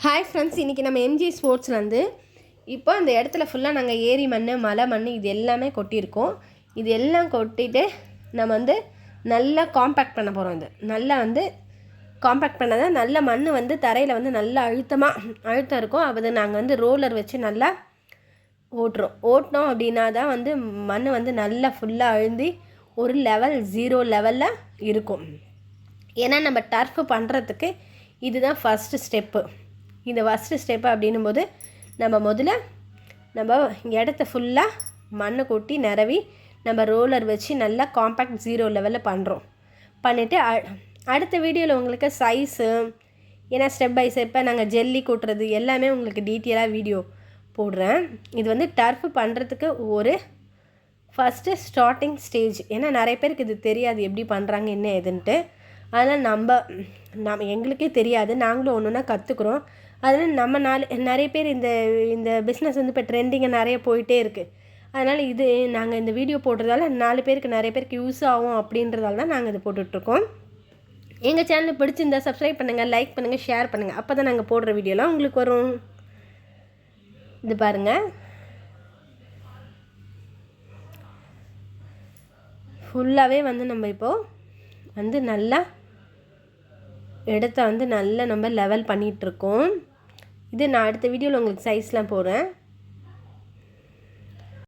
Hi friends, இன்றைக்கி நம்ம MG ஸ்போர்ட்ஸ்லேருந்து இப்போ அந்த இடத்துல ஃபுல்லாக நாங்கள் ஏரி மண், மலை மண் இது எல்லாமே கொட்டியிருக்கோம். இது எல்லாம் கொட்டிட்டு நம்ம வந்து நல்லா காம்பேக்ட் பண்ண போகிறோம். இது நல்லா காம்பேக்ட் பண்ணதான் நல்ல மண் தரையில் நல்லா அழுத்தம் இருக்கும். அது நாங்கள் ரோலர் வச்சு நல்லா ஓட்டினோம் அப்படின்னா தான் மண் நல்லா ஃபுல்லாக அழுந்தி ஒரு லெவல் 0 லெவலில் இருக்கும். ஏன்னா நம்ம டர்ஃப் பண்ணுறதுக்கு இதுதான் ஃபஸ்ட்டு ஸ்டெப்பு. இந்த ஃபஸ்ட்டு ஸ்டெப்பு அப்படின்னும் போது நம்ம முதல்ல இடத்த ஃபுல்லாக மண்ணை கொட்டி நிரவி நம்ம ரோலர் வச்சு நல்லா காம்பேக்ட் 0 லெவலில் பண்ணிவிட்டு அடுத்த வீடியோவில் உங்களுக்கு சைஸு, ஏன்னா ஸ்டெப் பை ஸ்டெப்பாக நாங்கள் ஜெல்லி கொட்டுறது எல்லாமே உங்களுக்கு டீட்டெயிலாக வீடியோ போடுறேன். இது டர்ஃப் பண்ணுறதுக்கு ஒரு ஃபஸ்ட்டு ஸ்டார்டிங் ஸ்டேஜ். ஏன்னா நிறைய பேருக்கு இது தெரியாது எப்படி பண்ணுறாங்க என்ன ஏதுன்ட்டு. அதனால் நம்ம எங்களுக்கே தெரியாது, நாங்களும் ஒன்று ஒன்றா கற்றுக்குறோம். அதனால் நிறைய பேர் இந்த பிஸ்னஸ் இப்போ ட்ரெண்டிங்காக நிறைய போயிட்டே இருக்குது. அதனால் நாங்கள் இந்த வீடியோ போடுறதால 4 பேருக்கு நிறைய பேருக்கு யூஸ் ஆகும் அப்படின்றதால தான் நாங்கள் இது போட்டுட்ருக்கோம். எங்கள் சேனல் பிடிச்சிருந்தா சப்ஸ்கிரைப் பண்ணுங்கள், லைக் பண்ணுங்கள், ஷேர் பண்ணுங்கள். அப்போ தான் நாங்கள் போடுற வீடியோலாம் உங்களுக்கு வரும். இது பாருங்கள், ஃபுல்லாகவே நம்ம இப்போது நல்லா இடத்த நல்லா நம்ம லெவல் பண்ணிகிட்ருக்கோம். இது நான் அடுத்த வீடியோவில் உங்களுக்கு சைஸ்லாம் போடுறேன்.